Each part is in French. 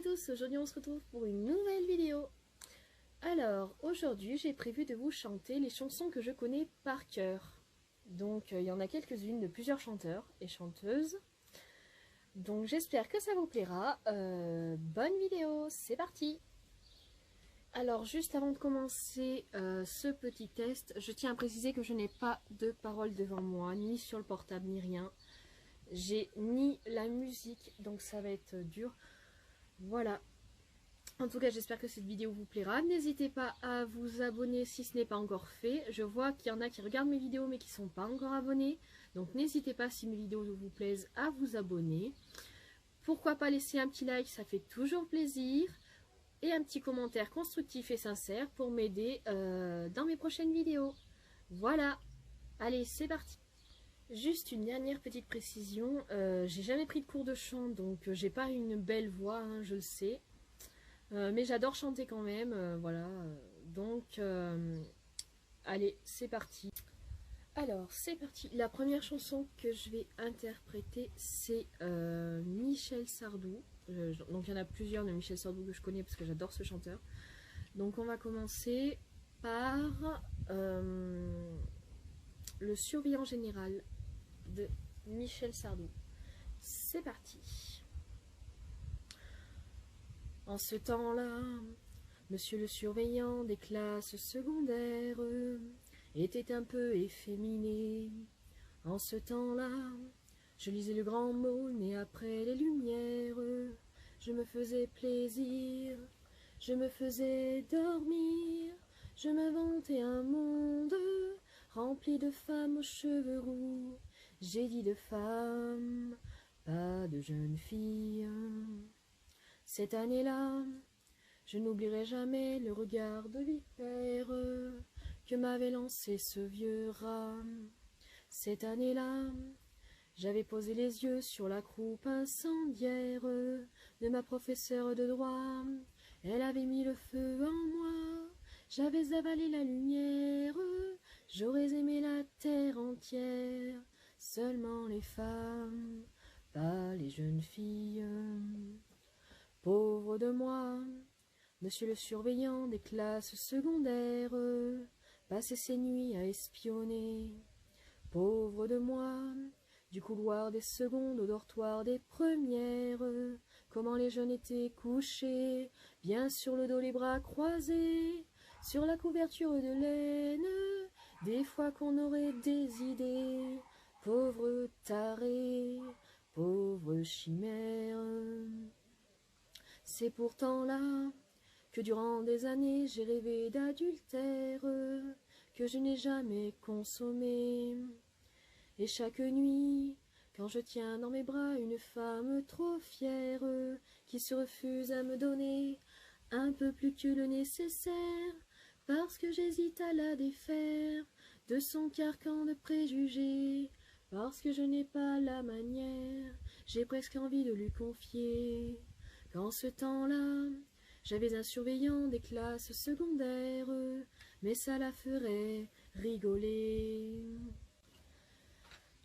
à tous, aujourd'hui on se retrouve pour une nouvelle vidéo. Alors, aujourd'hui j'ai prévu de vous chanter les chansons que je connais par cœur. Donc il y en a quelques-unes de plusieurs chanteurs et chanteuses. Donc j'espère que ça vous plaira. Bonne vidéo, c'est parti! Alors juste avant de commencer ce petit test, je tiens à préciser que je n'ai pas de paroles devant moi, ni sur le portable, ni rien. J'ai ni la musique, donc ça va être dur. Voilà. En tout cas, j'espère que cette vidéo vous plaira. N'hésitez pas à vous abonner si ce n'est pas encore fait. Je vois qu'il y en a qui regardent mes vidéos mais qui ne sont pas encore abonnés. Donc n'hésitez pas, si mes vidéos vous plaisent, à vous abonner. Pourquoi pas laisser un petit like, ça fait toujours plaisir. Et un petit commentaire constructif et sincère pour m'aider dans mes prochaines vidéos. Voilà. Allez, c'est parti. Juste une dernière petite précision, j'ai jamais pris de cours de chant, donc j'ai pas une belle voix, hein, je le sais. Mais j'adore chanter quand même, voilà. Donc, allez, c'est parti. Alors, c'est parti. La première chanson que je vais interpréter, c'est Michel Sardou. Donc, il y en a plusieurs de Michel Sardou que je connais parce que j'adore ce chanteur. Donc, on va commencer par Le Surveillant Général de Michel Sardou. C'est parti. En ce temps-là, monsieur le surveillant des classes secondaires était un peu efféminé. En ce temps-là, je lisais le grand mône et après les lumières, je me faisais plaisir, je me faisais dormir, je m'inventais un monde rempli de femmes aux cheveux roux. J'ai dit de femmes, pas de jeunes filles. Cette année-là, je n'oublierai jamais le regard de vipère que m'avait lancé ce vieux rat. Cette année-là, j'avais posé les yeux sur la croupe incendiaire de ma professeure de droit. Elle avait mis le feu en moi, j'avais avalé la lumière, j'aurais aimé la terre entière. Seulement les femmes, pas les jeunes filles. Pauvre de moi, monsieur le surveillant des classes secondaires passait ses nuits à espionner. Pauvre de moi, du couloir des secondes au dortoir des premières, comment les jeunes étaient couchés, bien sur le dos les bras croisés, sur la couverture de laine, des fois qu'on aurait des idées. Pauvre taré, pauvre chimère. C'est pourtant là que durant des années j'ai rêvé d'adultère que je n'ai jamais consommé. Et chaque nuit, quand je tiens dans mes bras une femme trop fière qui se refuse à me donner un peu plus que le nécessaire, parce que j'hésite à la défaire de son carcan de préjugés, parce que je n'ai pas la manière, j'ai presque envie de lui confier qu'en ce temps-là, j'avais un surveillant des classes secondaires, mais ça la ferait rigoler.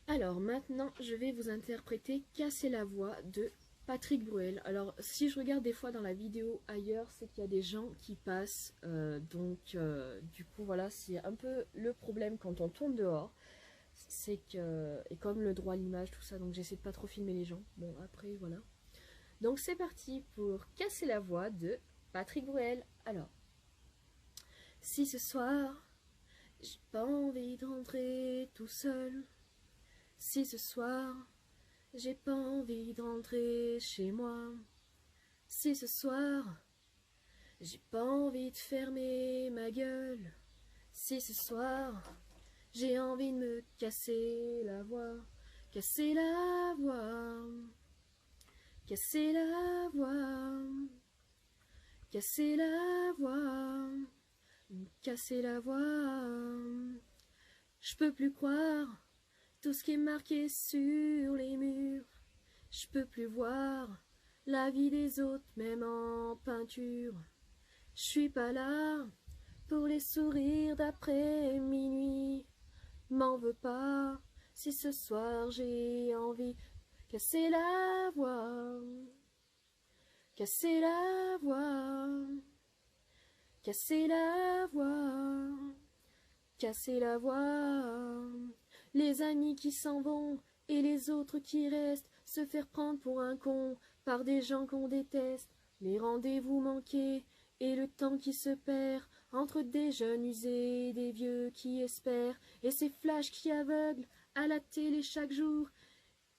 Alors maintenant, je vais vous interpréter Casser la voix de Patrick Bruel. Alors si je regarde des fois dans la vidéo ailleurs, c'est qu'il y a des gens qui passent, du coup voilà, c'est un peu le problème quand on tourne dehors. C'est que, et comme le droit à l'image, tout ça, donc j'essaie de pas trop filmer les gens. Bon après voilà. Donc c'est parti pour Casser la voix de Patrick Bruel. Alors, si ce soir, j'ai pas envie de rentrer tout seul, si ce soir, j'ai pas envie de rentrer chez moi, si ce soir, j'ai pas envie de fermer ma gueule, si ce soir, j'ai envie de me casser la voix, casser la voix, casser la voix, casser la voix, casser la voix. Je peux plus croire tout ce qui est marqué sur les murs. Je peux plus voir la vie des autres, même en peinture. Je suis pas là pour les sourires d'après minuit. M'en veux pas si ce soir j'ai envie de casser la voix, Cassez la voix, cassez la voix, cassez la voix. Les amis qui s'en vont et les autres qui restent, se faire prendre pour un con par des gens qu'on déteste. Les rendez-vous manqués et le temps qui se perd entre des jeunes usés et des vieux qui espèrent. Et ces flashs qui aveuglent à la télé chaque jour.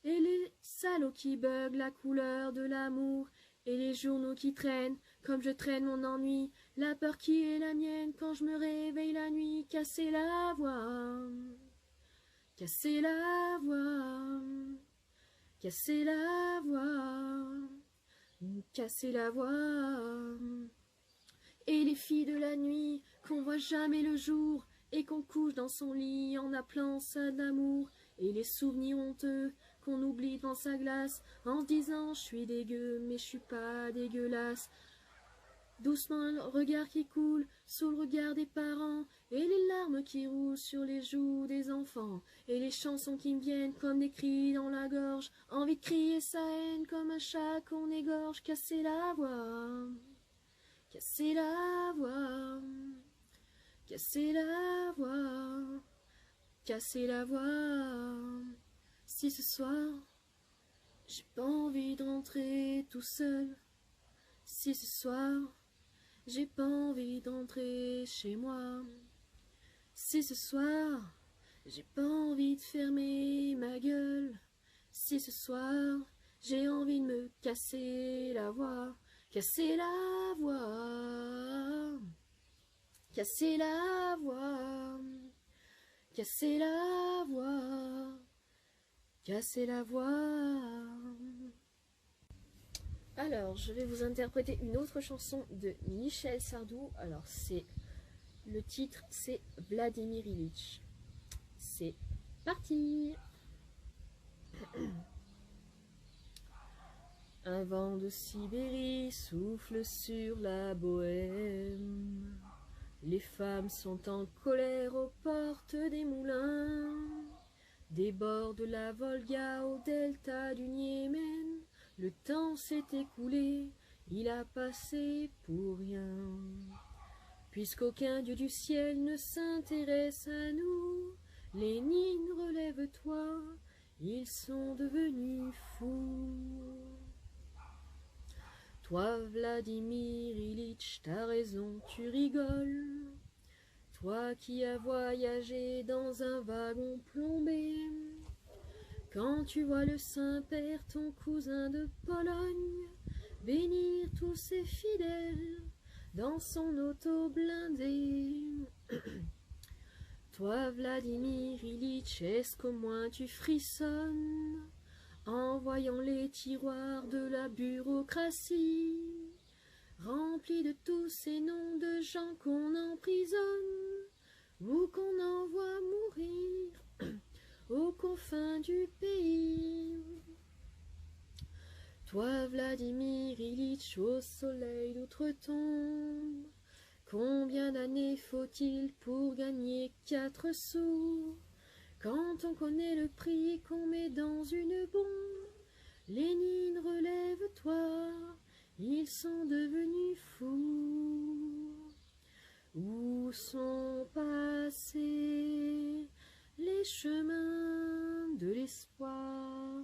Et les salauds qui buglent la couleur de l'amour. Et les journaux qui traînent comme je traîne mon ennui. La peur qui est la mienne quand je me réveille la nuit. Casser la voix, casser la voix, casser la voix, casser la voix. Et les filles de la nuit qu'on voit jamais le jour et qu'on couche dans son lit en appelant ça d'amour. Et les souvenirs honteux qu'on oublie dans sa glace en se disant je suis dégueu mais je suis pas dégueulasse. Doucement le regard qui coule sous le regard des parents et les larmes qui roulent sur les joues des enfants et les chansons qui me viennent comme des cris dans la gorge, envie de crier sa haine comme un chat qu'on égorge. Casser la voix, casser la voix, casser la voix, casser la voix. Si ce soir j'ai pas envie de rentrer tout seul, si ce soir j'ai pas envie d'entrer chez moi, si ce soir j'ai pas envie de fermer ma gueule, si ce soir j'ai envie de me casser la voix, casser la voix, casser la voix, casser la voix, casser la voix. Alors, je vais vous interpréter une autre chanson de Michel Sardou. Alors, le titre, c'est Vladimir Ilitch. C'est parti. Un vent de Sibérie souffle sur la Bohème. Les femmes sont en colère aux portes des moulins, des bords de la Volga au delta du Niémen. Le temps s'est écoulé, il a passé pour rien. Puisqu'aucun dieu du ciel ne s'intéresse à nous, Lénine, relève-toi, ils sont devenus fous. Toi, Vladimir Ilitch, t'as raison, tu rigoles. Toi qui as voyagé dans un wagon plombé, quand tu vois le Saint-Père, ton cousin de Pologne, bénir tous ses fidèles dans son auto blindé. Toi, Vladimir Ilitch, est-ce qu'au moins tu frissonnes en voyant les tiroirs de la bureaucratie, remplis de tous ces noms de gens qu'on emprisonne ou qu'on envoie mourir aux confins du pays. Toi, Vladimir Ilitch, au soleil d'outre-tombe, combien d'années faut-il pour gagner 4 sous? Quand on connaît le prix qu'on met dans une bombe, Lénine, relève-toi, ils sont devenus fous. Où sont passés les chemins de l'espoir?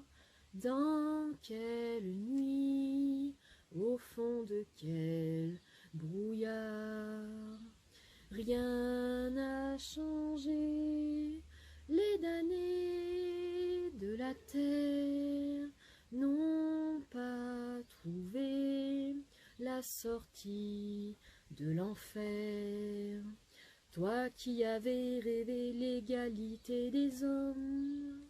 Dans quelle nuit, au fond de quel brouillard? Rien n'a changé, les damnés de la terre n'ont pas trouvé la sortie de l'enfer. Toi qui avais rêvé l'égalité des hommes,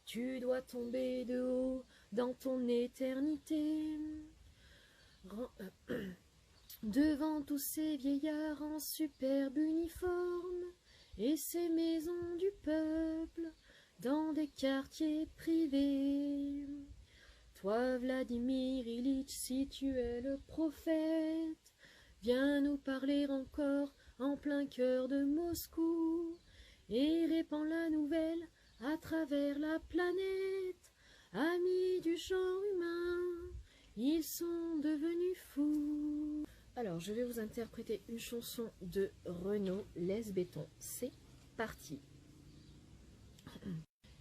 tu dois tomber de haut dans ton éternité. Devant tous ces vieillards en superbe uniforme et ces maisons du peuple dans des quartiers privés. Toi, Vladimir Ilitch, si tu es le prophète, viens nous parler encore en plein cœur de Moscou et répands la nouvelle à travers la planète. Amis du genre humain, ils sont devenus fous. Alors, je vais vous interpréter une chanson de Renaud, Laisse béton. C'est parti.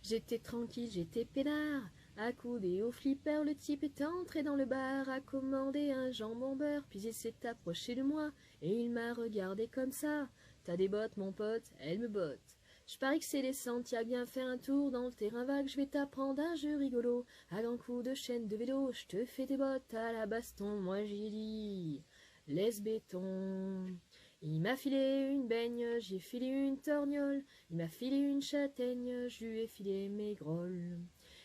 J'étais tranquille, j'étais peinard, accoudé au flipper, le type est entré dans le bar, a commandé un jambon beurre, puis il s'est approché de moi, et il m'a regardé comme ça. T'as des bottes, mon pote, elles me bottent. Je parie que c'est décent, t'y as bien fait un tour dans le terrain vague, je vais t'apprendre un jeu rigolo, à grands coups de chaîne de vélo, je te fais des bottes à la baston, moi j'ai dit, laisse béton. Il m'a filé une baigne, j'ai filé une torgnole, il m'a filé une châtaigne, je lui ai filé mes grolles.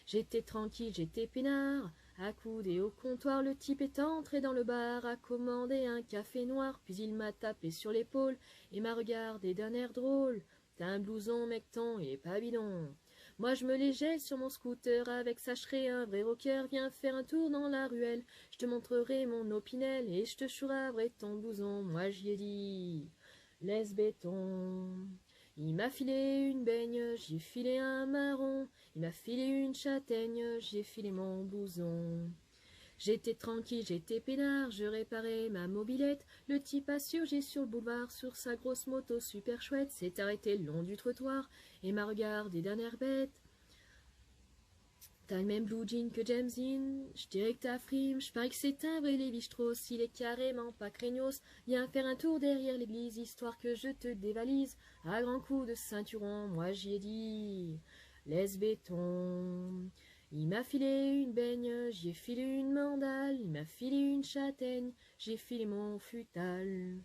J'étais tranquille, j'étais peinard, accoudé au comptoir, le type est entré dans le bar, a commandé un café noir, puis il m'a tapé sur l'épaule et m'a regardé d'un air drôle. T'as un blouson, mecton, il est pas bidon. Moi je me les gèle sur mon scooter, avec sacherai un vrai rocker, viens faire un tour dans la ruelle, je te montrerai mon opinel et je te chouraverai ton blouson, moi j'y ai dit, laisse béton. Il m'a filé une baigne, j'ai filé un marron, il m'a filé une châtaigne, j'ai filé mon blouson. J'étais tranquille, j'étais peinard, je réparais ma mobilette. Le type a surgi sur le boulevard, sur sa grosse moto super chouette, s'est arrêté le long du trottoir et m'a regardé d'un air bête. T'as le même blue jean que James Dean, je dirais que t'as frime, je parie que c'est un vrai Lévi-Strauss, il est carrément pas craignos. Viens faire un tour derrière l'église, histoire que je te dévalise. À grands coups de ceinturon, moi j'y ai dit, laisse béton. Il m'a filé une baigne, j'y ai filé une mandale, il m'a filé une châtaigne, j'ai filé mon futal.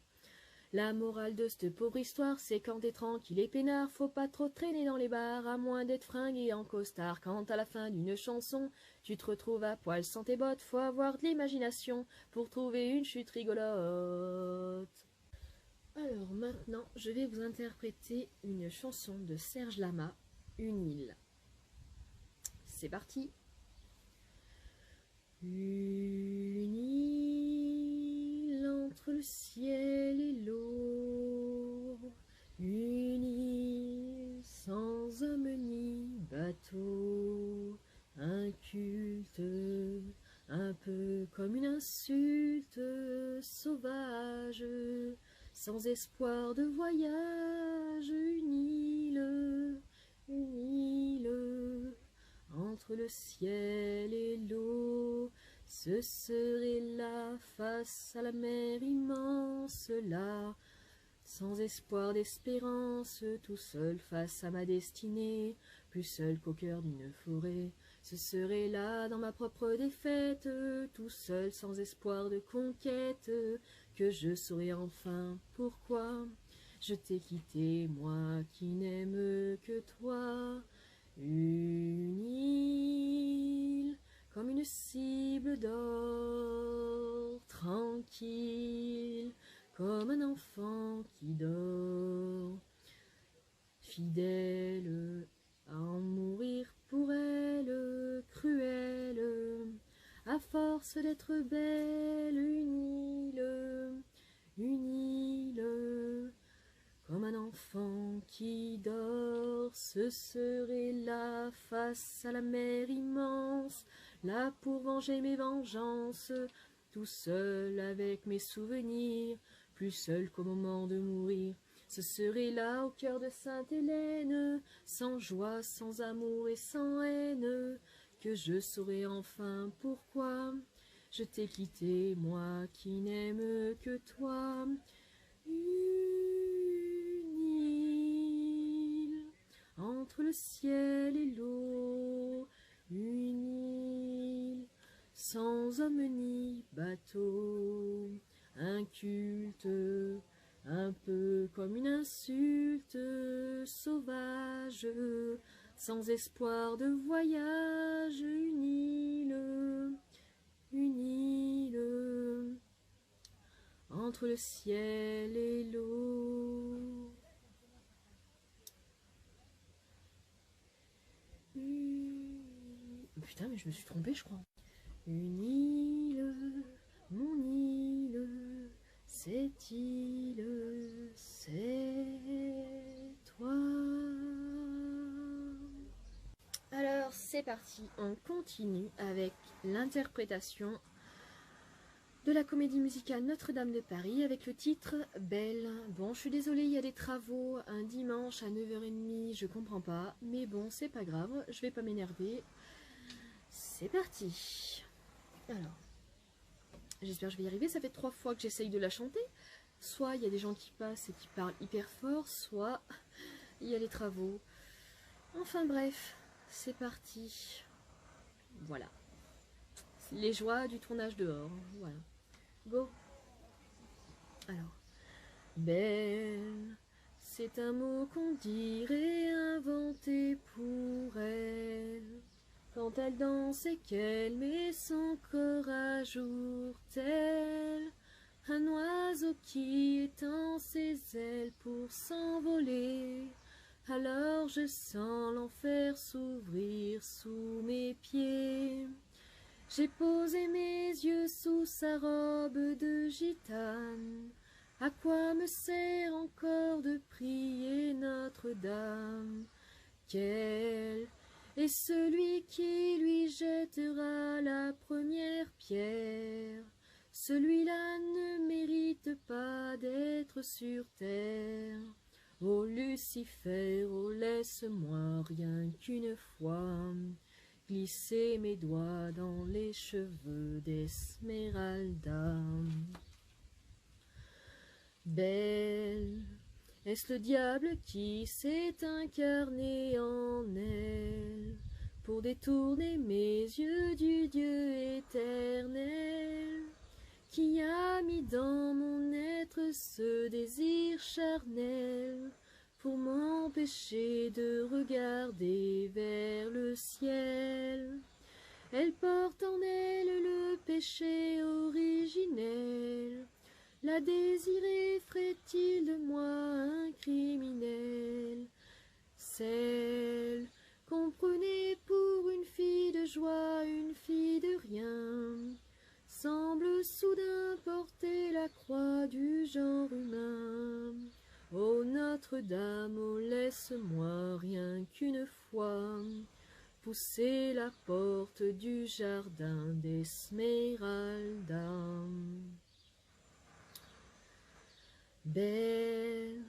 La morale de cette pauvre histoire, c'est quand t'es tranquille et peinard, faut pas trop traîner dans les bars, à moins d'être fringué en costard. Quand à la fin d'une chanson, tu te retrouves à poil sans tes bottes, faut avoir de l'imagination pour trouver une chute rigolote. Alors maintenant, je vais vous interpréter une chanson de Serge Lama, Une île. C'est parti. Une île entre le ciel et l'eau, une île sans homme ni bateau, un culte, un peu comme une insulte sauvage, sans espoir de voyage, une île entre le ciel et l'eau, ce serait là, face à la mer immense, là, sans espoir d'espérance, tout seul face à ma destinée, plus seul qu'au cœur d'une forêt. Ce serait là, dans ma propre défaite, tout seul, sans espoir de conquête, que je saurais enfin pourquoi je t'ai quitté, moi qui n'aime que toi. Une île, comme une cible d'or, tranquille, comme un enfant qui dort, fidèle à en mourir pour elle, cruelle, à force d'être belle, une île, comme un enfant qui dort, ce serait là, face à la mer immense, là pour venger mes vengeances, tout seul avec mes souvenirs, plus seul qu'au moment de mourir. Ce serait là, au cœur de Sainte-Hélène, sans joie, sans amour et sans haine, que je saurais enfin pourquoi je t'ai quitté, moi qui n'aime que toi. Entre le ciel et l'eau, une île sans homme ni bateau, un culte, un peu comme une insulte sauvage, sans espoir de voyage, une île entre le ciel et l'eau. Putain, mais je me suis trompée, je crois. Une île, mon île, cette île, c'est toi. Alors, c'est parti, on continue avec l'interprétation de la comédie musicale Notre-Dame de Paris avec le titre Belle. Bon, je suis désolée, il y a des travaux un dimanche à 9h30, je comprends pas, mais bon, c'est pas grave, je vais pas m'énerver. C'est parti. Alors, j'espère que je vais y arriver, ça fait 3 fois que j'essaye de la chanter. Soit il y a des gens qui passent et qui parlent hyper fort, soit il y a les travaux. Enfin bref, c'est parti. Voilà. Les joies du tournage dehors, voilà. Go. Alors, belle, c'est un mot qu'on dirait inventé pour elle. Quand elle danse et qu'elle met son corps à jour, tel un oiseau qui étend ses ailes pour s'envoler. Alors je sens l'enfer s'ouvrir sous mes pieds. J'ai posé mes yeux sous sa robe de gitane. À quoi me sert encore de prier Notre-Dame? Quel est celui qui lui jettera la première pierre? Celui-là ne mérite pas d'être sur terre. Ô Lucifer, oh laisse-moi rien qu'une fois glisser mes doigts dans les cheveux d'Esmeralda. Belle, est-ce le diable qui s'est incarné en elle pour détourner mes yeux du Dieu éternel, qui a mis dans mon être ce désir charnel pour m'empêcher de regarder vers le ciel? Elle porte en elle le péché originel. La désirer ferait-il de moi un criminel? Celle qu'on prenait pour une fille de joie, une fille de rien, semble soudain porter la croix du genre humain. Ô Notre-Dame, oh laisse-moi rien qu'une fois pousser la porte du jardin d'Esmeralda. Belle,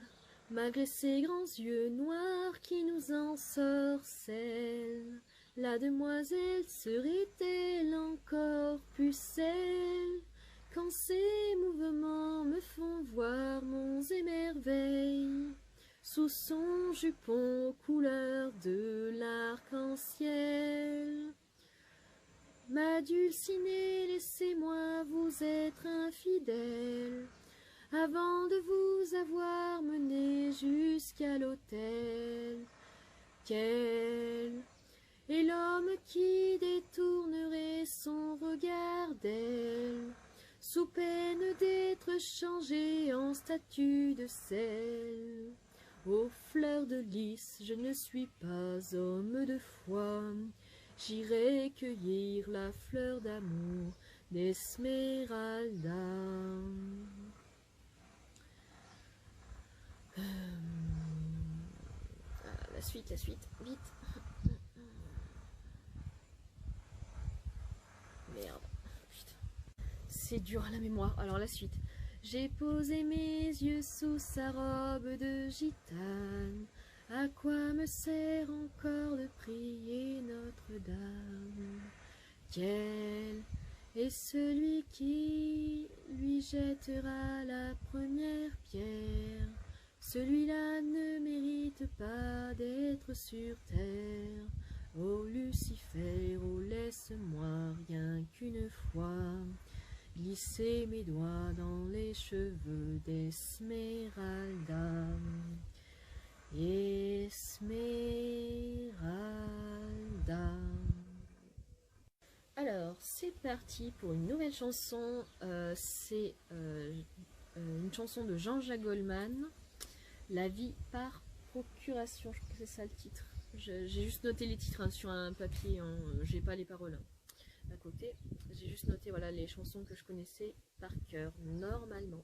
malgré ses grands yeux noirs qui nous ensorcellent, la demoiselle serait-elle encore pucelle quand ses mouvements me font voir monts et merveilles sous son jupon couleur de l'arc-en-ciel? Ma Dulcinée, laissez-moi vous être infidèle avant de vous avoir mené jusqu'à l'autel. Quel est l'homme qui détournerait son regard d'elle, sous peine d'être changé en statue de sel? Ô fleur de lys, je ne suis pas homme de foi, j'irai cueillir la fleur d'amour d'Esmeralda. La suite, vite. Merde, putain. C'est dur à la mémoire. Alors la suite. J'ai posé mes yeux sous sa robe de gitane. À quoi me sert encore de prier Notre-Dame? Quel est celui qui lui jettera la première pierre? Celui-là ne mérite pas d'être sur terre. Ô Lucifer, oh laisse-moi rien qu'une fois glisser mes doigts dans les cheveux d'Esmeralda. Esmeralda. Alors, c'est parti pour une nouvelle chanson. C'est une chanson de Jean-Jacques Goldman. La vie par procuration, je crois que c'est ça le titre. J'ai juste noté les titres hein, sur un papier, j'ai pas les paroles hein, à côté. J'ai juste noté voilà, les chansons que je connaissais par cœur, normalement.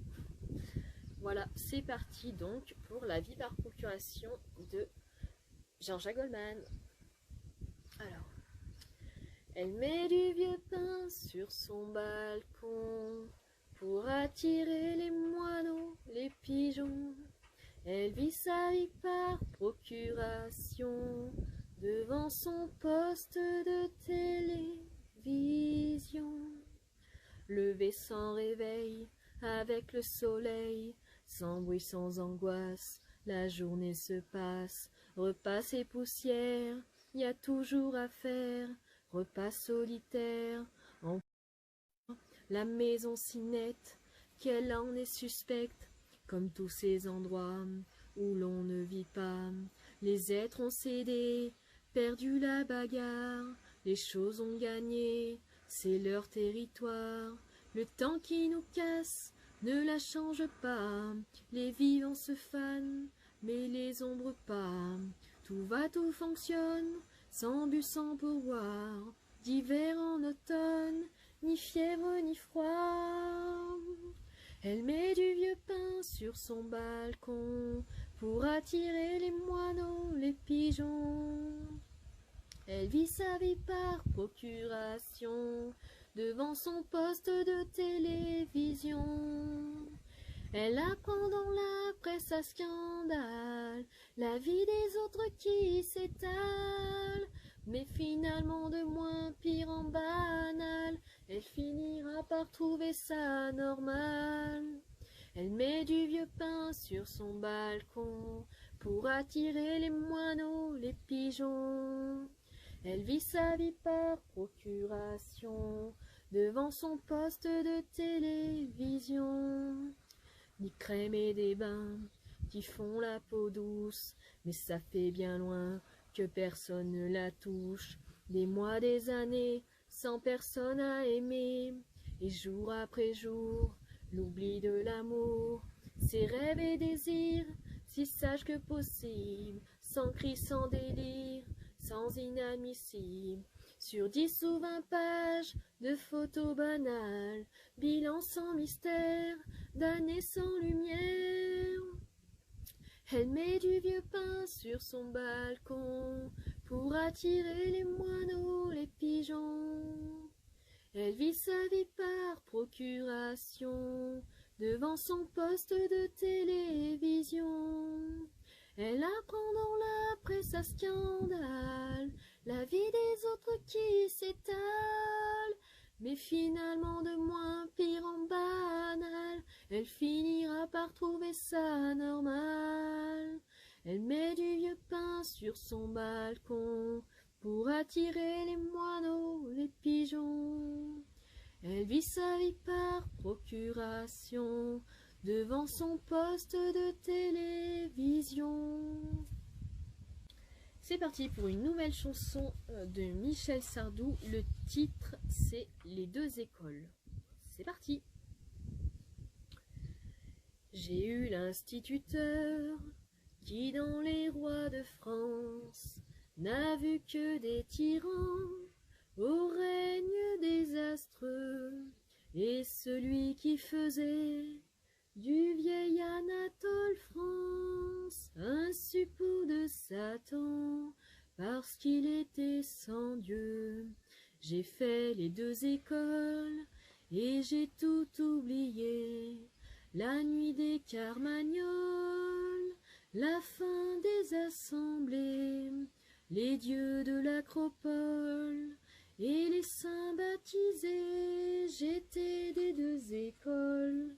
Voilà, c'est parti donc pour La vie par procuration de Jean-Jacques Goldman. Alors, elle met du vieux pain sur son balcon. pour attirer les moineaux, les pigeons. Elle vit sa vie par procuration devant son poste de télévision. Levé sans réveil, avec le soleil, sans bruit, sans angoisse, la journée se passe. Repas et poussière, y a toujours à faire. Repas solitaire, en la maison si nette qu'elle en est suspecte, comme tous ces endroits où l'on ne vit pas. Les êtres ont cédé, perdu la bagarre, les choses ont gagné, c'est leur territoire. Le temps qui nous casse ne la change pas, les vivants se fanent, mais les ombres pas. Tout va, tout fonctionne, sans but, sans pourboire, d'hiver en automne, ni fièvre ni froid. Elle met du vieux pain sur son balcon pour attirer les moineaux, les pigeons. Elle vit sa vie par procuration devant son poste de télévision. Elle apprend dans la presse à scandale la vie des autres qui s'étale, mais finalement de moins pire en banal, elle finira par trouver ça normal. Elle met du vieux pain sur son balcon pour attirer les moineaux, les pigeons. Elle vit sa vie par procuration devant son poste de télévision. Ni crème et des bains qui font la peau douce, mais ça fait bien loin que personne ne la touche. Des mois, des années, sans personne à aimer, et jour après jour, l'oubli de l'amour, ses rêves et désirs, si sages que possible, sans cri, sans délire, sans inadmissible. Sur 10 ou 20 pages de photos banales, bilan sans mystère, d'années sans lumière. Elle met du vieux pain sur son balcon pour attirer les moineaux, les pigeons. Elle vit sa vie par procuration devant son poste de télévision. Elle apprend dans la presse à scandale la vie des autres qui s'étale, mais finalement de moins pire en banal, elle finira par trouver ça normal. Elle met du vieux pain sur son balcon pour attirer les moineaux, les pigeons. Elle vit sa vie par procuration devant son poste de télévision. C'est parti pour une nouvelle chanson de Michel Sardou. Le titre, c'est Les deux écoles. C'est parti. J'ai eu l'instituteur qui, dans les rois de France, n'a vu que des tyrans au règne désastreux, et celui qui faisait du vieil Anatole France un suppôt de Satan, parce qu'il était sans Dieu. J'ai fait les deux écoles et j'ai tout oublié, la nuit des Carmagnoles, la fin des assemblées, les dieux de l'acropole et les saints baptisés. J'étais des deux écoles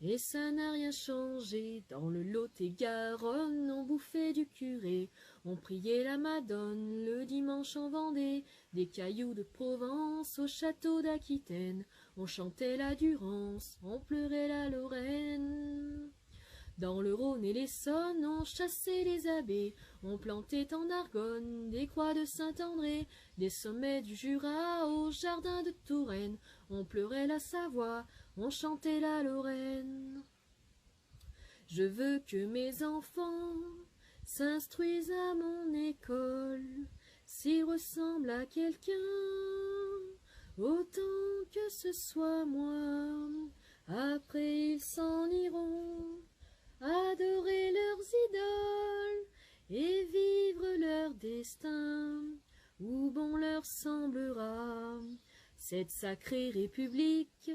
et ça n'a rien changé. Dans le Lot-et-Garonne, on bouffait du curé, on priait la Madone le dimanche en Vendée, des cailloux de Provence au château d'Aquitaine, on chantait la Durance, on pleurait la Lorraine. Dans le Rhône et l'Essonne, on chassait les abbés, on plantait en Argonne des croix de Saint-André, des sommets du Jura au jardin de Touraine, on pleurait la Savoie, on chantait la Lorraine. Je veux que mes enfants s'instruisent à mon école, s'ils ressemblent à quelqu'un, autant que ce soit moi. Après ils s'en iront, adorer leurs idoles et vivre leur destin, où bon leur semblera. Cette sacrée république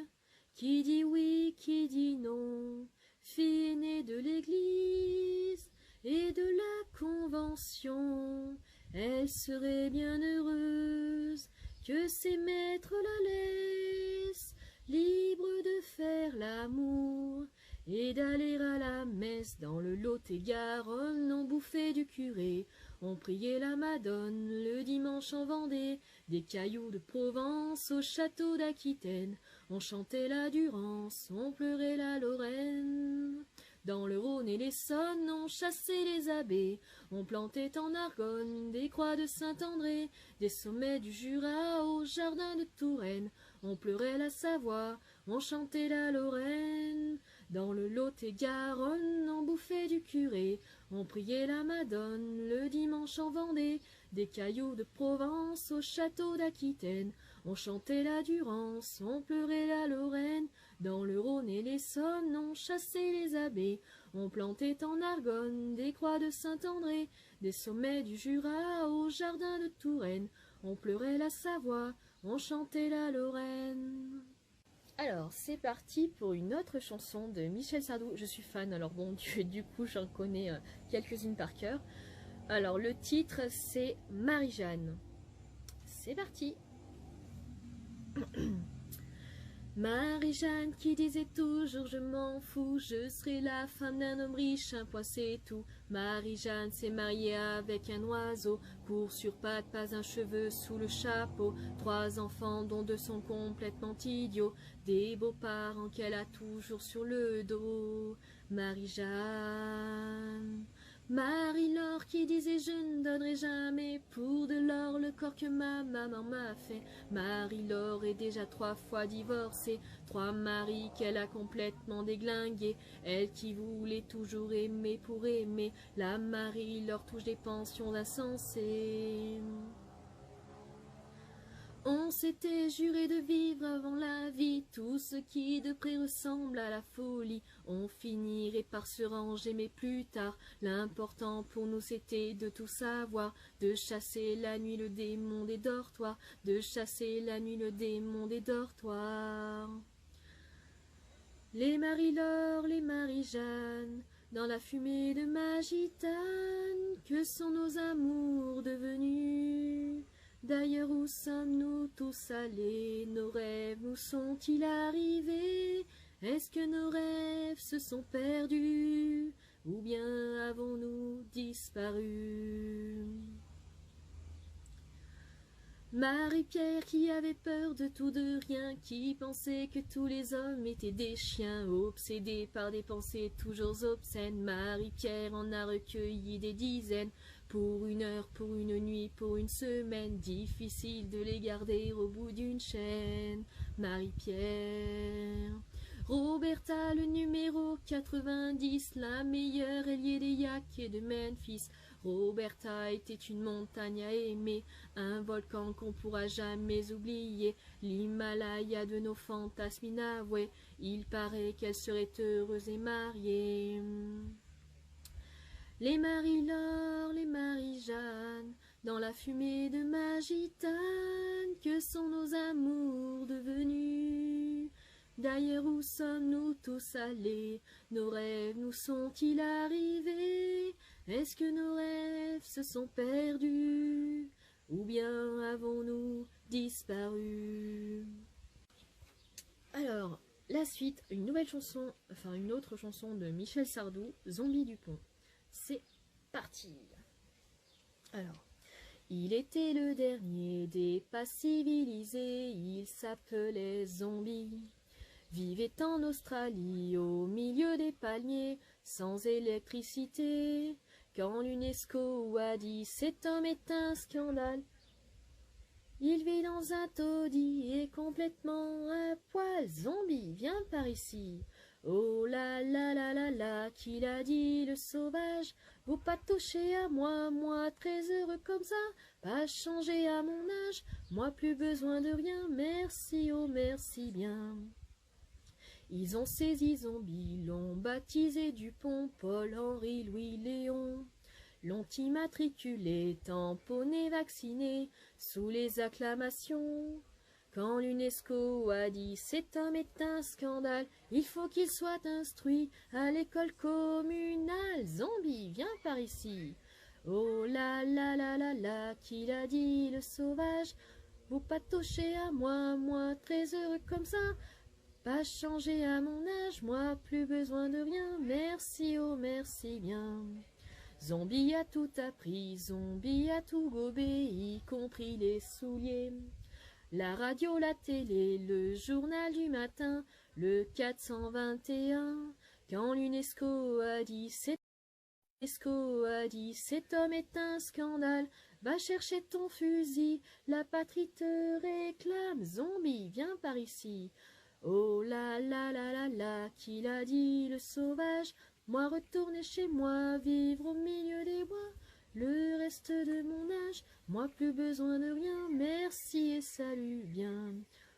qui dit oui qui dit non, fille née de l'église et de la convention, elle serait bien heureuse que ses maîtres la laissent libre de faire l'amour et d'aller à la messe. Dans le Lot-et-Garonne, on bouffait du curé, on priait la Madone le dimanche en Vendée, des cailloux de Provence au château d'Aquitaine, on chantait la Durance, on pleurait la Lorraine. Dans le Rhône et l'Essonne, on chassait les abbés, on plantait en Argonne des croix de Saint-André, des sommets du Jura au jardin de Touraine, on pleurait la Savoie, on chantait la Lorraine. Dans le Lot-et-Garonne, on bouffait du curé, on priait la Madone le dimanche en Vendée, des cailloux de Provence au château d'Aquitaine, on chantait la Durance, on pleurait la Lorraine. Dans le Rhône et l'Essonne, on chassait les abbés, on plantait en Argonne des croix de Saint-André, des sommets du Jura au jardin de Touraine, on pleurait la Savoie, on chantait la Lorraine. Alors, c'est parti pour une autre chanson de Michel Sardou. Je suis fan, alors bon, du coup, j'en connais quelques-unes par cœur. Alors, le titre, c'est Marie-Jeanne. C'est parti. Marie-Jeanne qui disait toujours je m'en fous, je serai la femme d'un homme riche, un point c'est tout. Marie-Jeanne s'est mariée avec un oiseau, court sur pattes, pas un cheveu sous le chapeau. 3 enfants dont 2 sont complètement idiots, des beaux-parents qu'elle a toujours sur le dos. Marie-Jeanne, Marie-Laure qui disait je ne donnerai jamais pour de l'or le corps que ma maman m'a fait. Marie-Laure est déjà 3 fois divorcée, 3 maris qu'elle a complètement déglingués. Elle qui voulait toujours aimer pour aimer, la Marie-Laure touche des pensions insensées. On s'était juré de vivre avant la vie tout ce qui de près ressemble à la folie. On finirait par se ranger mais plus tard, l'important pour nous c'était de tout savoir, de chasser la nuit le démon des dortoirs, de chasser la nuit le démon des dortoirs. Les Marie-Laure, les Marie-Jeanne, dans la fumée de ma gitane, que sont nos amours devenus? D'ailleurs où sommes-nous tous allés? Nos rêves nous sont-ils arrivés? Est-ce que nos rêves se sont perdus? Ou bien avons-nous disparu? Marie-Pierre qui avait peur de tout de rien, qui pensait que tous les hommes étaient des chiens, obsédés par des pensées toujours obscènes. Marie-Pierre en a recueilli des dizaines, pour 1 heure, pour 1 nuit, pour 1 semaine, difficile de les garder au bout d'une chaîne. Marie-Pierre, Roberta le numéro 90, la meilleure ailier des Yaks et de Memphis. Roberta était une montagne à aimer, un volcan qu'on pourra jamais oublier, l'Himalaya de nos fantasmes inavoués. Il paraît qu'elle serait heureuse et mariée. Les Marie-Laure, les Marie-Jeanne, dans la fumée de ma gitane, que sont nos amours devenus? D'ailleurs où sommes-nous tous allés? Nos rêves nous sont-ils arrivés? Est-ce que nos rêves se sont perdus? Ou bien avons-nous disparu? Alors, la suite, une nouvelle chanson, enfin une autre chanson de Michel Sardou, Zombie du Pont. C'est parti. Alors, il était le dernier des pas civilisés, il s'appelait Zombie. Vivait en Australie, au milieu des palmiers, sans électricité. Quand l'UNESCO a dit cet homme est un scandale, il vit dans un taudis et complètement à poil. Zombie, viens par ici. Oh là là là là là, qu'il a dit le sauvage. Vous pas toucher à moi, moi très heureux comme ça. Pas changer à mon âge, moi plus besoin de rien. Merci, oh merci bien. Ils ont saisi Zombie, l'ont baptisé Dupont, Paul, Henri, Louis, Léon. L'ont immatriculé, tamponné, vacciné, sous les acclamations Quand l'UNESCO a dit cet homme est un scandale, il faut qu'il soit instruit à l'école communale. Zombie, viens par ici. Oh là là là là là, qu'il a dit le sauvage. Vous patochez à moi, moi très heureux comme ça. Pas changé à mon âge, moi plus besoin de rien. Merci, oh merci bien. Zombie a tout appris, zombie a tout gobé, y compris les souliers. La radio, la télé, le journal du matin, le 421. Quand l'UNESCO a dit cet homme est un scandale, va chercher ton fusil, la patrie te réclame. Zombie, viens par ici. Oh là là là là là, qu'il a dit le sauvage, moi retourner chez moi, vivre au milieu des bois, le reste de mon âge, moi plus besoin de rien, merci et salut bien.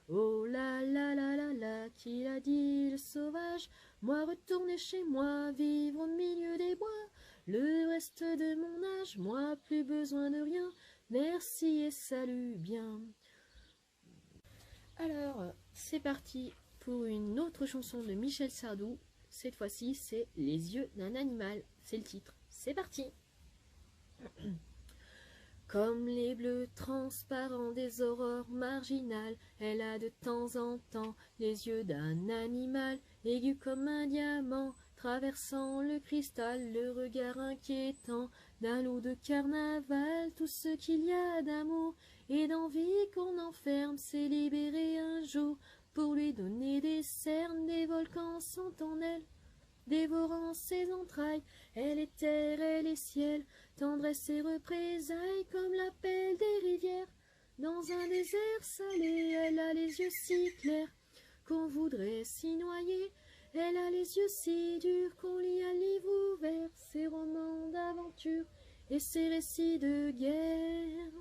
Oh là là là là là, qu'il a dit le sauvage, moi retourner chez moi, vivre au milieu des bois, le reste de mon âge, moi plus besoin de rien, merci et salut bien. Alors, c'est parti pour une autre chanson de Michel Sardou. Cette fois-ci, c'est Les yeux d'un animal. C'est le titre. C'est parti. Comme les bleus transparents des aurores marginales, elle a de temps en temps les yeux d'un animal, aigu comme un diamant, traversant le cristal, le regard inquiétant d'un loup de carnaval. Tout ce qu'il y a d'amour et d'envie qu'on enferme s'est libéré un jour pour lui donner des cernes. Des volcans sont en elle, dévorant ses entrailles. Elle est terre, elle est ciel, tendresse et représailles comme l'appel des rivières. Dans un désert salé, elle a les yeux si clairs qu'on voudrait s'y noyer. Elle a les yeux si durs qu'on lit à livre ouvert ses romans d'aventure et ses récits de guerre.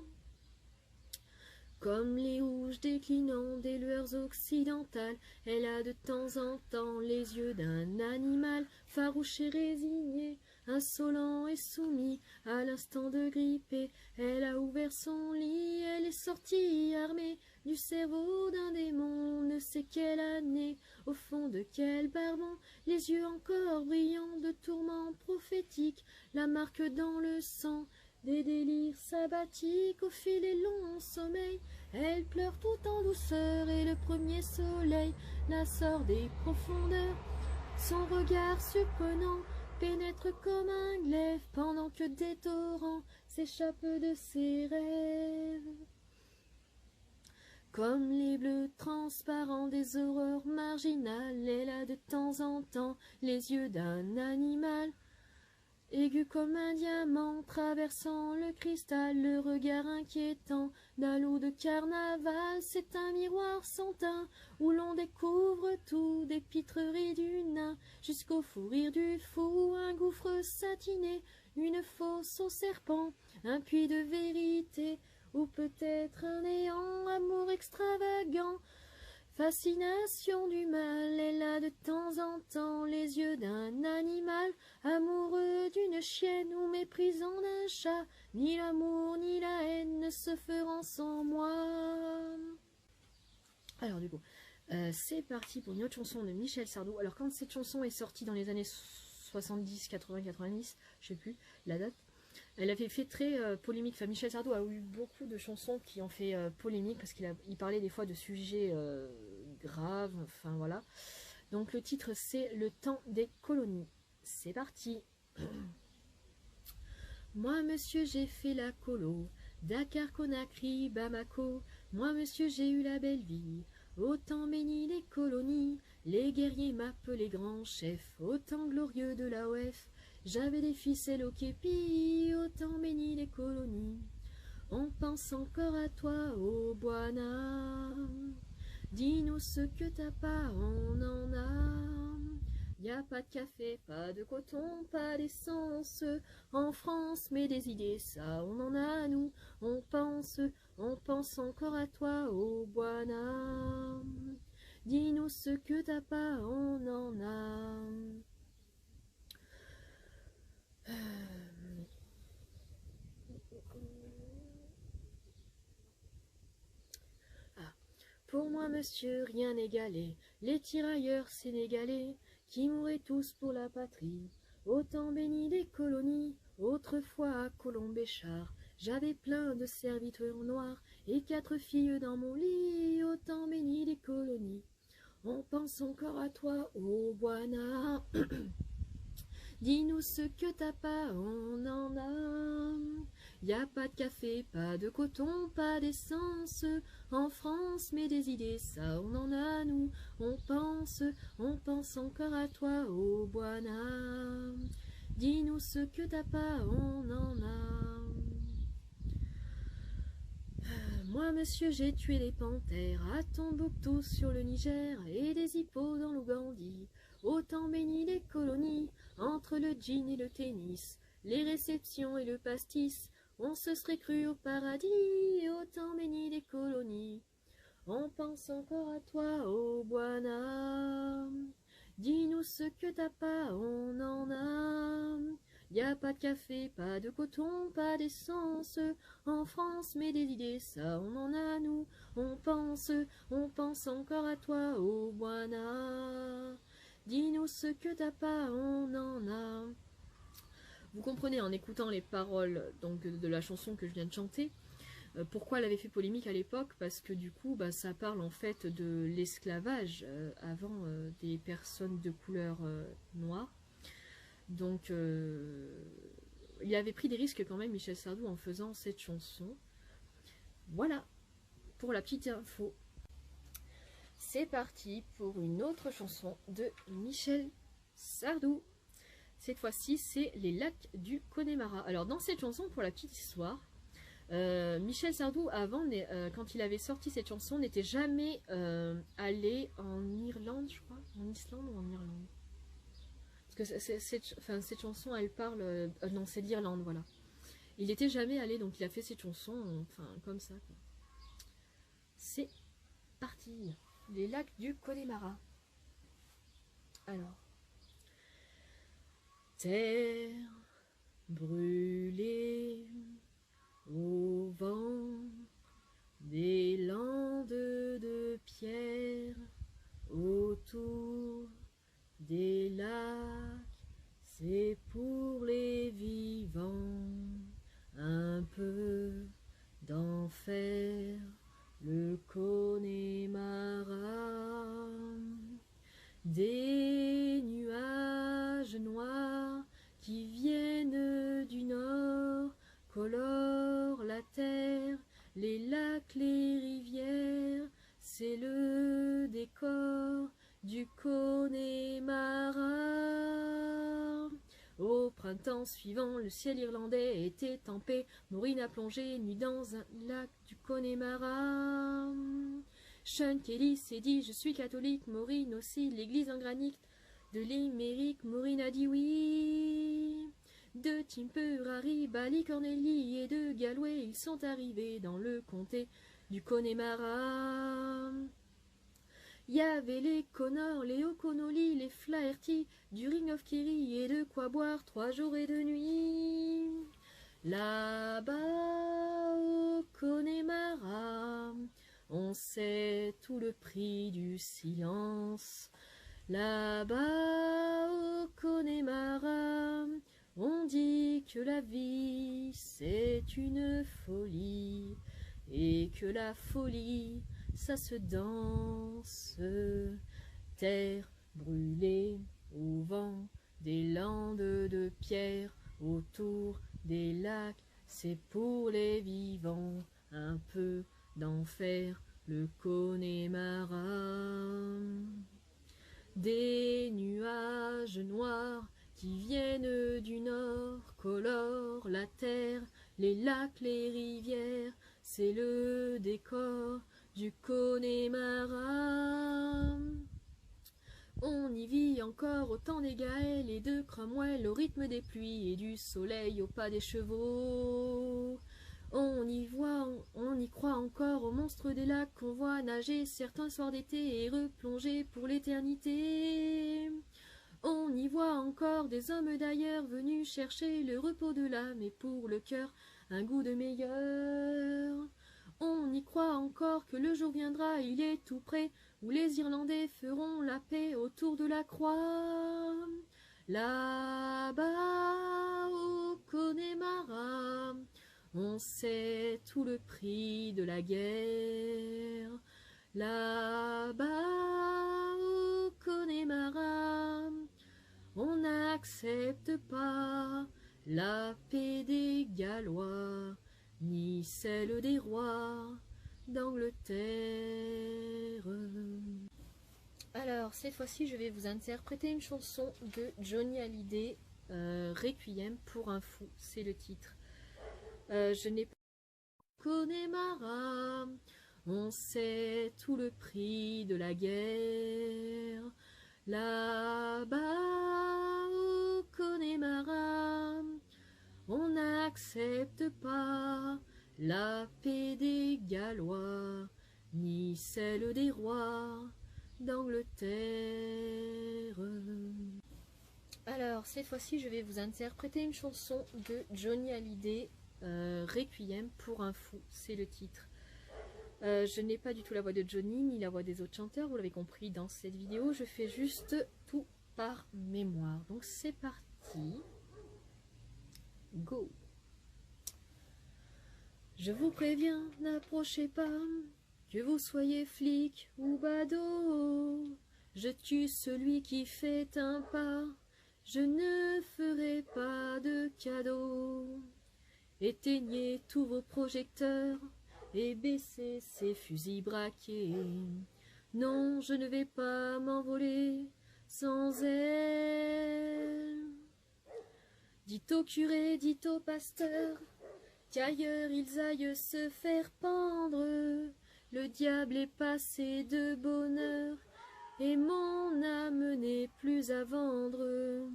Comme les rouges déclinant des lueurs occidentales, elle a de temps en temps les yeux d'un animal, farouche et résigné, insolent et soumis à l'instant de gripper. Elle a ouvert son lit, elle est sortie armée du cerveau d'un démon, ne sait quelle année, au fond de quel barbon, les yeux encore brillants de tourments prophétiques, la marque dans le sang des délires sabbatiques. Au fil des longs sommeils, elle pleure tout en douceur et le premier soleil la sort des profondeurs. Son regard surprenant pénètre comme un glaive pendant que des torrents s'échappent de ses rêves. Comme les bleus transparents des aurores marginales, elle a de temps en temps les yeux d'un animal, aigu comme un diamant traversant le cristal, le regard inquiétant d'un loup de carnaval. C'est un miroir sans teint où l'on découvre tout, des pitreries du nain jusqu'au fou rire du fou, un gouffre satiné, une fosse au serpent, un puits de vérité ou peut-être un néant, amour extravagant, fascination du mal. Elle a de temps en temps les yeux d'un animal, amoureux d'une chienne ou méprisant d'un chat. Ni l'amour ni la haine ne se feront sans moi. Alors du coup, c'est parti pour une autre chanson de Michel Sardou. Alors quand cette chanson est sortie dans les années 70, 80, 90, je sais plus la date, elle avait fait très polémique. Enfin, Michel Sardou a eu beaucoup de chansons qui ont fait polémique parce qu'il parlait des fois de sujets graves. Enfin voilà. Donc le titre c'est Le temps des colonies. C'est parti. Moi monsieur j'ai fait la colo, Dakar, Conakry, Bamako. Moi monsieur j'ai eu la belle vie, autant béni les colonies. Les guerriers m'appelaient grand chef, autant glorieux de la l'AOF. J'avais des ficelles au képi, autant béni les colonies. On pense encore à toi, ô Boana. Dis-nous ce que t'as pas, on en a. Y a pas de café, pas de coton, pas d'essence en France, mais des idées, ça on en a nous. On pense encore à toi, ô Boana. Dis-nous ce que t'as pas, on en a. Pour moi, monsieur, rien n'égalait les tirailleurs sénégalais qui mouraient tous pour la patrie. Au temps béni des colonies, autrefois à Colombéchard, j'avais plein de serviteurs noirs et 4 filles dans mon lit. Au temps béni des colonies, on pense encore à toi, ô Boana. Dis-nous ce que t'as pas, on en a. Y a pas de café, pas de coton, pas d'essence en France, mais des idées, ça on en a nous. On pense encore à toi, ô Boana. Dis-nous ce que t'as pas, on en a. Moi, monsieur, j'ai tué des panthères à Tombouctou sur le Niger et des hippos dans l'Ougandie. Autant béni les colonies, entre le gin et le tennis, les réceptions et le pastis, on se serait cru au paradis. Autant béni les colonies, on pense encore à toi, ô Boana. Dis-nous ce que t'as pas, on en a. Y a pas de café, pas de coton, pas d'essence en France, mais des idées, ça on en a nous. On pense encore à toi, ô Boana. Dis-nous ce que t'as pas, on en a. Vous comprenez en écoutant les paroles donc, de la chanson que je viens de chanter, pourquoi elle avait fait polémique à l'époque, parce que du coup ça parle en fait de l'esclavage avant des personnes de couleur noire. Donc il avait pris des risques quand même, Michel Sardou, en faisant cette chanson. Voilà pour la petite info. C'est parti pour une autre chanson de Michel Sardou. Cette fois-ci, c'est Les Lacs du Connemara. Alors dans cette chanson, pour la petite histoire, Michel Sardou, avant, quand il avait sorti cette chanson, n'était jamais allé en Irlande, je crois, en Islande ou en Irlande. Parce que cette chanson, elle parle... non, c'est l'Irlande, voilà. Il n'était jamais allé, donc il a fait cette chanson, enfin, comme ça. C'est parti. Les lacs du Connemara. Alors. Terre brûlée au vent, des landes de pierre autour des lacs, c'est pour les vivants un peu d'enfer, le Connemara. Des nuages noirs qui viennent du nord colorent la terre, les lacs, les rivières, c'est le décor du Connemara. Au printemps suivant, le ciel irlandais était tempé. Maureen a plongé nue dans un lac du Connemara. Sean Kelly s'est dit je suis catholique, Maureen aussi, l'église en granit de Limerick, Maureen a dit oui. De Tipperary, Ballycorneely et de Galway, ils sont arrivés dans le comté du Connemara. Il y avait les Connors, les O'Connolly, les Flaherty, du Ring of Kerry et de quoi boire 3 jours et 2 nuits. Là-bas au Connemara, on sait tout le prix du silence. Là-bas au Connemara, on dit que la vie c'est une folie et que la folie ça se danse. Terre brûlée au vent, des landes de pierre autour des lacs, c'est pour les vivants un peu d'enfer, le Connemara. Des nuages noirs qui viennent du nord colorent la terre, les lacs, les rivières, c'est le décor du Connemara. On y vit encore au temps des Gaëls et de Cromwell, au rythme des pluies et du soleil au pas des chevaux. On y croit encore aux monstres des lacs qu'on voit nager certains soirs d'été et replonger pour l'éternité. On y voit encore des hommes d'ailleurs venus chercher le repos de l'âme et pour le cœur un goût de meilleur. On y croit encore que le jour viendra, il est tout près, où les Irlandais feront la paix autour de la croix. Là-bas, au Connemara, on sait tout le prix de la guerre. Là-bas, au Connemara, on n'accepte pas la paix des Gallois, ni celle des rois d'Angleterre. Alors, cette fois-ci, je vais vous interpréter une chanson de Johnny Hallyday, Requiem pour un fou, c'est le titre. Je n'ai pas Connemara, on sait tout le prix de la guerre. Là-bas, au Connemara, on n'accepte pas la paix des Gallois, ni celle des rois d'Angleterre. Alors, cette fois-ci, je vais vous interpréter une chanson de Johnny Hallyday, Requiem pour un fou, c'est le titre. Je n'ai pas du tout la voix de Johnny, ni la voix des autres chanteurs, vous l'avez compris dans cette vidéo, je fais juste tout par mémoire. Donc c'est parti, go! Je vous préviens, n'approchez pas, que vous soyez flic ou badaud. Je tue celui qui fait un pas, je ne ferai pas de cadeau. Éteignez tous vos projecteurs et baissez ces fusils braqués. Non, je ne vais pas m'envoler sans elle. Dites au curé, dites au pasteur, qu'ailleurs ils aillent se faire pendre. Le diable est passé de bonheur, et mon âme n'est plus à vendre.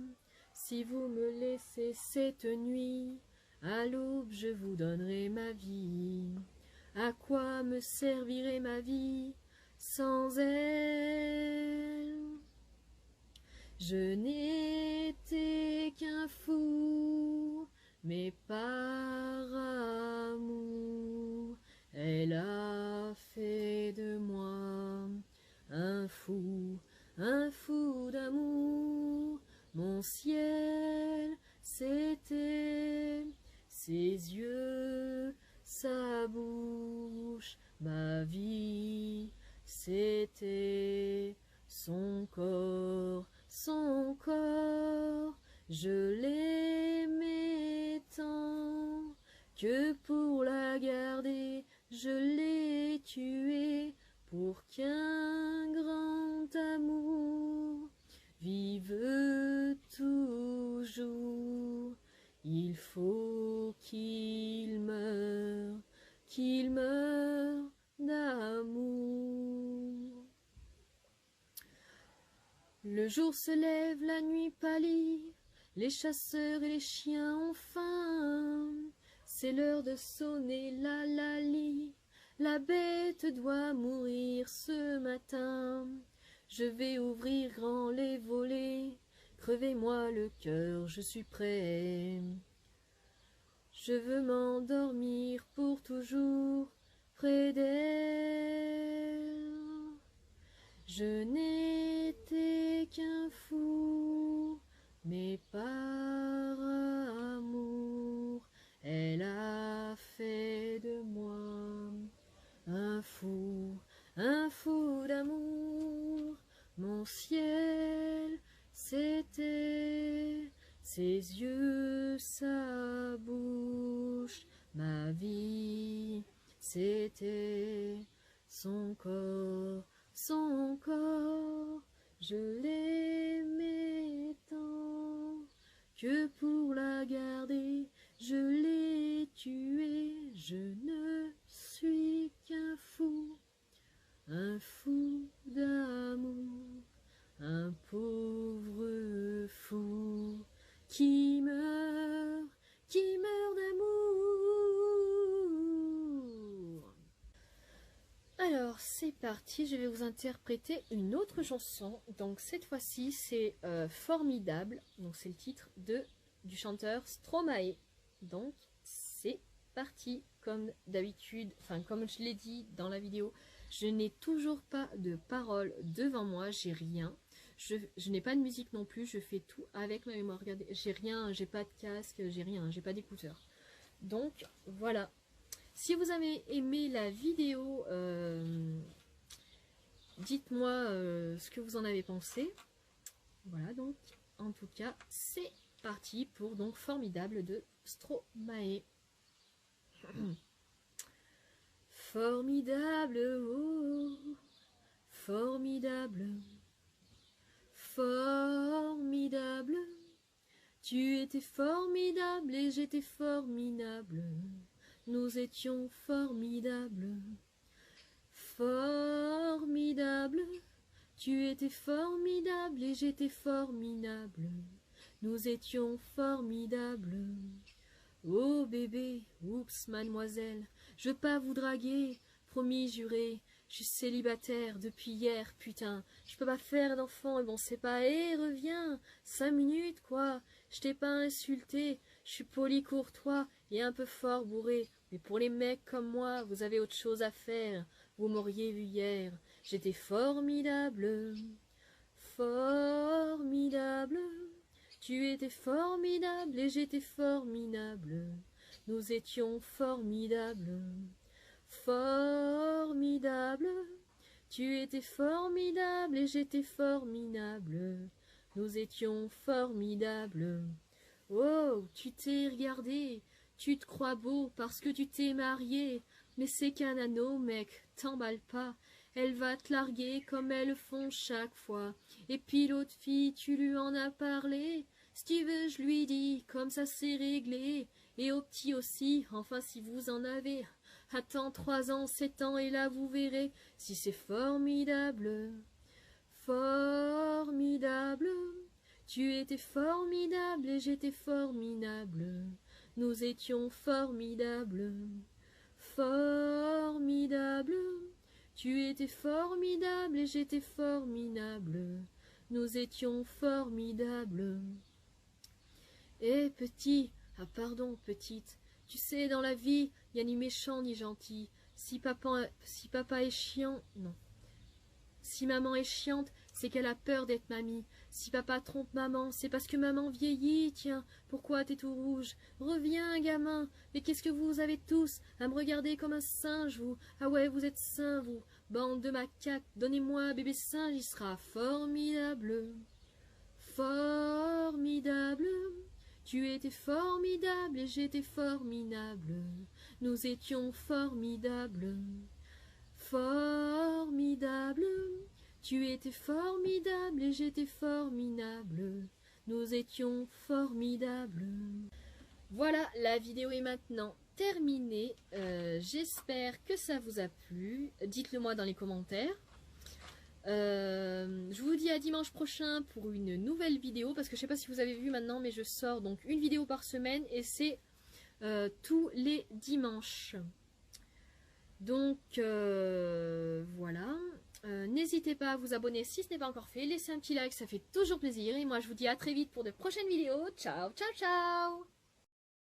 Si vous me laissez cette nuit, à l'aube je vous donnerai ma vie. À quoi me servirait ma vie sans elle? Je n'étais qu'un fou, mais par amour, elle a fait de moi un fou d'amour. Mon ciel, c'était ses yeux, sa bouche, ma vie, c'était son corps, son corps. Je l'aimais tant que pour la garder, je l'ai tuée pour qu'un grand amour vive toujours. Il faut qu'il meure d'amour. Le jour se lève, la nuit pâlit, les chasseurs et les chiens ont faim. C'est l'heure de sonner la lalie, la bête doit mourir ce matin. Je vais ouvrir grand les volets, crevez-moi le cœur, je suis prêt. Je veux m'endormir pour toujours près d'elle. Je n'étais qu'un fou, mais par amour, elle a fait de moi un fou d'amour. Mon ciel, c'était ses yeux, sa bouche, ma vie, c'était son corps, son corps. Je l'aimais tant que pour la garder, je l'ai tuée. Je ne suis qu'un fou d'amour, un pauvre fou qui meurt d'amour. Alors c'est parti, je vais vous interpréter une autre chanson. Donc cette fois-ci c'est Formidable, donc c'est le titre du chanteur Stromae. Donc c'est parti. Comme d'habitude, enfin comme je l'ai dit dans la vidéo, je n'ai toujours pas de parole devant moi, j'ai rien. Je n'ai pas de musique non plus, je fais tout avec ma mémoire. Regardez, j'ai rien, j'ai pas de casque, j'ai rien, j'ai pas d'écouteurs. Donc voilà. Si vous avez aimé la vidéo, dites-moi ce que vous en avez pensé. Voilà, donc en tout cas, c'est parti pour donc Formidable de Stromae. Formidable, oh, formidable, formidable. Tu étais formidable et j'étais formidable. Nous étions formidables. Formidable. Tu étais formidable et j'étais formidable. Nous étions formidables. Oh bébé, oups mademoiselle, je veux pas vous draguer, promis juré, je suis célibataire depuis hier, putain, je peux pas faire d'enfant, et bon c'est pas, reviens, 5 minutes quoi, je t'ai pas insulté, je suis poli courtois et un peu fort bourré, mais pour les mecs comme moi, vous avez autre chose à faire, vous m'auriez vu hier, j'étais formidable, formidable. Tu étais formidable et j'étais formidable. Nous étions formidables. Formidable. Tu étais formidable et j'étais formidable. Nous étions formidables. Oh, tu t'es regardé. Tu te crois beau parce que tu t'es marié. Mais c'est qu'un anneau, mec. T'emballe pas. Elle va te larguer comme elles font chaque fois. Et puis l'autre fille, tu lui en as parlé. Si tu veux, je lui dis, comme ça c'est réglé. Et au petit aussi, enfin si vous en avez. Attends 3 ans, 7 ans, et là vous verrez si c'est formidable. Formidable. Tu étais formidable et j'étais formidable. Nous étions formidables. Formidable. Tu étais formidable et j'étais formidable. Nous étions formidables. Eh petit, ah pardon petite, tu sais dans la vie, y a ni méchant ni gentil. Si papa est chiant, non. Si maman est chiante, c'est qu'elle a peur d'être mamie. Si papa trompe maman, c'est parce que maman vieillit. Tiens, pourquoi t'es tout rouge? Reviens, gamin. Mais qu'est-ce que vous avez tous à me regarder comme un singe, vous? Ah ouais, vous êtes sains, vous. Bande de macaques, donnez-moi un bébé singe, il sera formidable. Formidable. Tu étais formidable et j'étais formidable. Nous étions formidables. Formidable. Tu étais formidable et j'étais formidable. Nous étions formidables. Voilà, la vidéo est maintenant terminée. J'espère que ça vous a plu. Dites-le moi dans les commentaires. Je vous dis à dimanche prochain pour une nouvelle vidéo. Parce que je ne sais pas si vous avez vu maintenant, mais je sors donc une vidéo par semaine. Et c'est tous les dimanches. Donc voilà, n'hésitez pas à vous abonner si ce n'est pas encore fait, laissez un petit like, ça fait toujours plaisir. Et moi je vous dis à très vite pour de prochaines vidéos. Ciao, ciao, ciao!